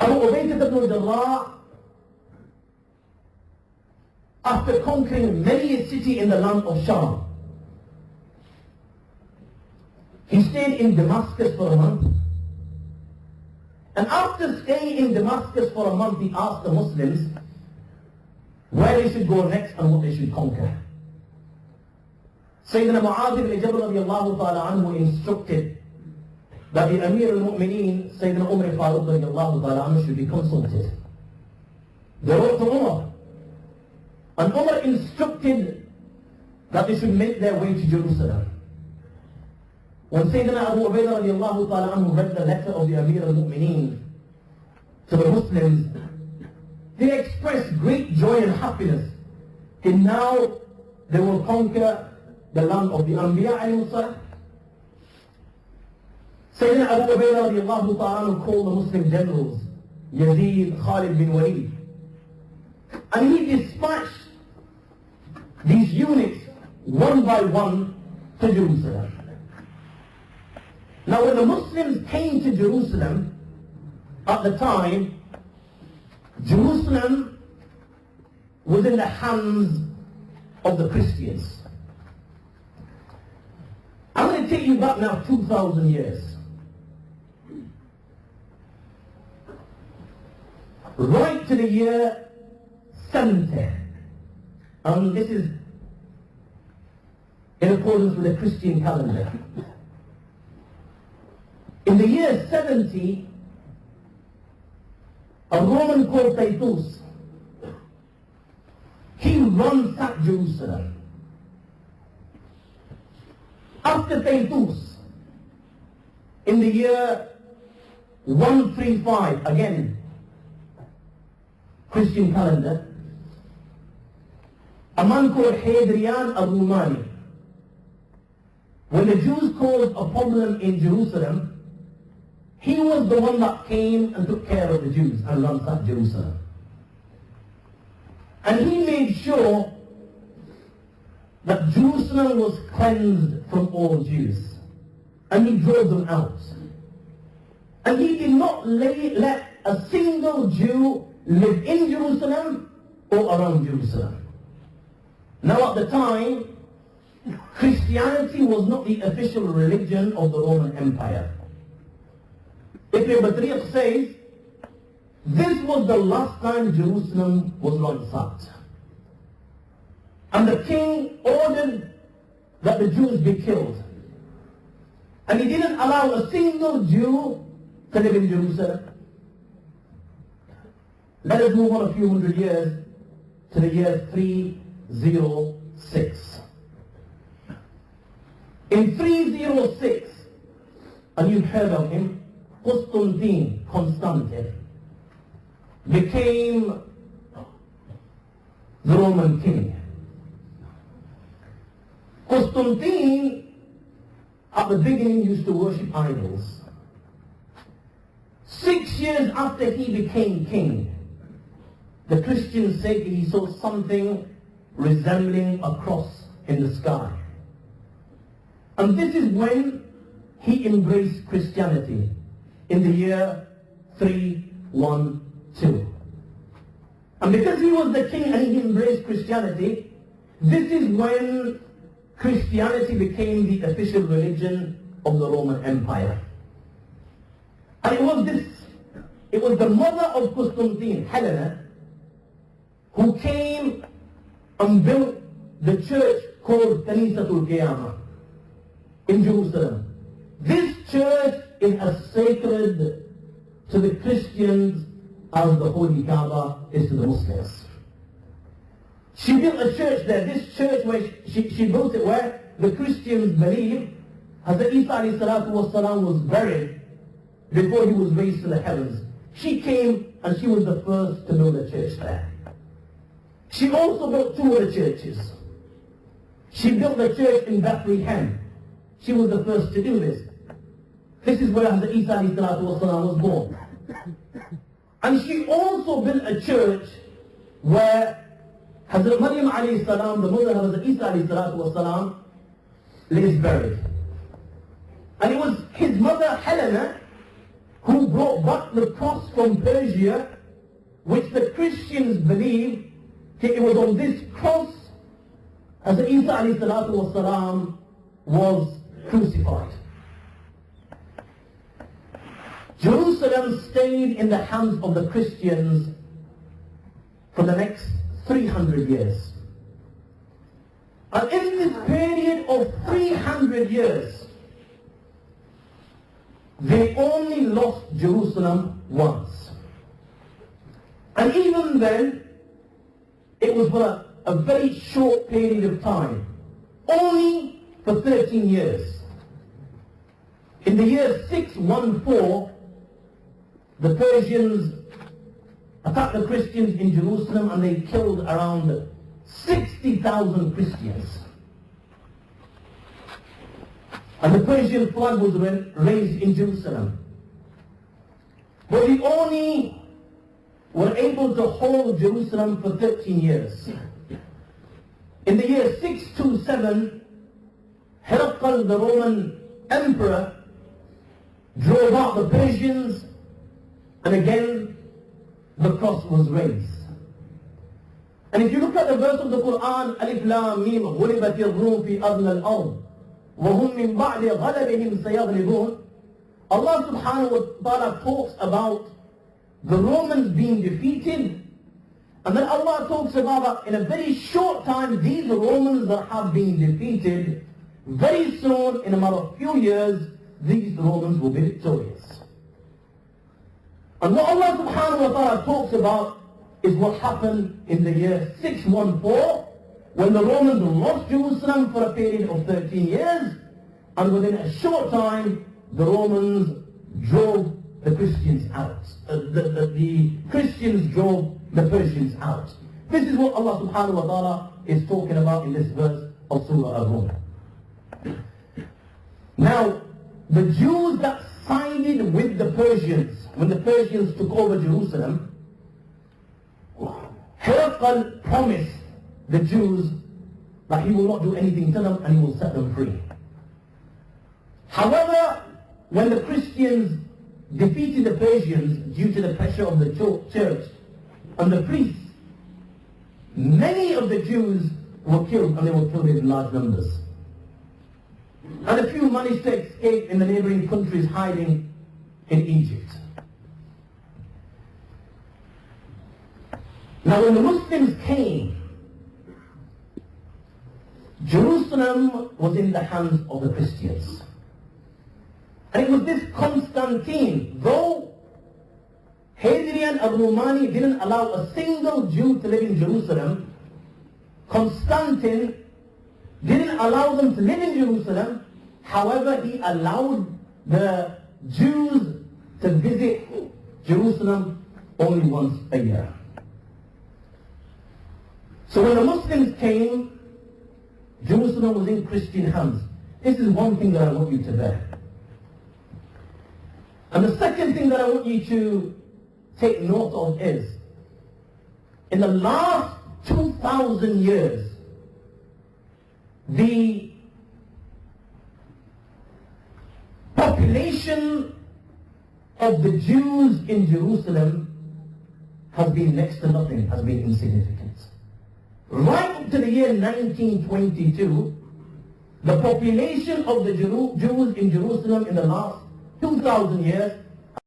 Abu Ubaidah ibn Jarrah, after conquering many a city in the land of Sham, he stayed in Damascus for a month. And after staying in Damascus for a month, he asked the Muslims where they should go next and what they should conquer. Sayyidina Mu'adh ibn Jabal radiallahu ta'ala anhu instructed that the Amir al-Mu'mineen, Sayyidina Umar Farooq radiallahu ta'ala anhu, should be consulted. They wrote to Umar. And Umar instructed that they should make their way to Jerusalem. When Sayyidina Abu Ubaidah radiallahu ta'ala anhu read the letter of the Amir al-Mu'mineen to the Muslims, they expressed great joy and happiness. And now they will conquer the land of the Anbiya alayhi salam. Sayyidina Abu Ubaidah radiallahu ta'ala anhu called the Muslim generals, Yazid, Khalid bin Walid. And he dispatched these units one by one to Jerusalem. Now when the Muslims came to Jerusalem, at the time, Jerusalem was in the hands of the Christians. I'm going to take you back now 2,000 years. Right to the year 70. And this is in accordance with the Christian calendar. In the year 70, a Roman called Titus, he ransacked Jerusalem. After Titus, in the year 135, again, Christian calendar, a man called Hadrian al-Rumani, when the Jews caused a problem in Jerusalem, he was the one that came and took care of the Jews and ransacked Jerusalem. And he made sure that Jerusalem was cleansed from all Jews. And he drove them out. And he did not let a single Jew live in Jerusalem or around Jerusalem. Now at the time, Christianity was not the official religion of the Roman Empire. Ibn Batariq says, this was the last time Jerusalem was ransacked. And the king ordered that the Jews be killed. And he didn't allow a single Jew to live in Jerusalem. Let us move on a few hundred years to the year 306. In 306, and you've heard of him, Constantine became the Roman king. Constantine at the beginning used to worship idols. 6 years after he became king, the Christians said he saw something resembling a cross in the sky. And this is when he embraced Christianity in the year 312. And because he was the king and he embraced Christianity, this is when Christianity became the official religion of the Roman Empire. And it was the mother of Constantine, Helena, who came and built the church called Al-Qiyamah in Jerusalem. This church is as sacred to the Christians as the Holy Kaaba is to the Muslims. She built a church there. This church where she built it where the Christians believe Hazrat Isa alayhi salatu wasalam was buried before he was raised to the heavens. She came and she was the first to build a church there. She also built two other churches. She built a church in Bethlehem. She was the first to do this. This is where Hazrat Isa alayhi salatu wasalam was born. And she also built a church where Hazrat Maryam alayhi salam, the mother of Hazrat Isa alayhi salatu wasalam, lays buried. And it was his mother Helena who brought back the cross from Persia, which the Christians believe it was on this cross as Isa alayhi salatu wasalam was crucified. Jerusalem stayed in the hands of the Christians for the next 300 years. And in this period of 300 years, they only lost Jerusalem once. And even then, it was for a very short period of time, only for 13 years. In the year 614, the Persians attacked the Christians in Jerusalem and they killed around 60,000 Christians. And the Persian flag was raised in Jerusalem. But they only were able to hold Jerusalem for 13 years. In the year 627, Herakl, the Roman emperor, drove out the Persians, and again the cross was raised. And if you look at the verse of the Quran, Alif Lam Mim, غُلِبَتِ الرُّومُ فِي أَرْضِ الْأَرْضِ وَهُمْ مِنْ بَعْدِ غَلَبِهِمْ سَيَغْلِبُونَ. Allah subhanahu wa ta'ala talks about the Romans being defeated, and then Allah talks about that in a very short time, these Romans that have been defeated, very soon, in a matter of few years, these Romans will be victorious. And what Allah subhanahu wa ta'ala talks about is what happened in the year 614, when the Romans lost Jerusalem for a period of 13 years, and within a short time, the Romans drove the Christians out. The Christians drove the Persians out. This is what Allah subhanahu wa ta'ala is talking about in this verse of Surah Al-Rum. Now, the Jews that sided with the Persians, when the Persians took over Jerusalem, Herakl promised the Jews that he will not do anything to them and he will set them free. However, when the Christians defeated the Persians due to the pressure of the church and the priests, many of the Jews were killed, and they were killed in large numbers. And a few managed to escape in the neighboring countries, hiding in Egypt. Now when the Muslims came, Jerusalem was in the hands of the Christians. And it was this Constantine, though Hadrian al-Rumani didn't allow a single Jew to live in Jerusalem, Constantine didn't allow them to live in Jerusalem. However, he allowed the Jews to visit Jerusalem only once a year. So when the Muslims came, Jerusalem was in Christian hands. This is one thing that I want you to bear. And the second thing that I want you to take note of is, in the last 2,000 years, the population of the Jews in Jerusalem has been next to nothing, has been insignificant. Right up to the year 1922, the population of the Jews in Jerusalem in the last 2,000 years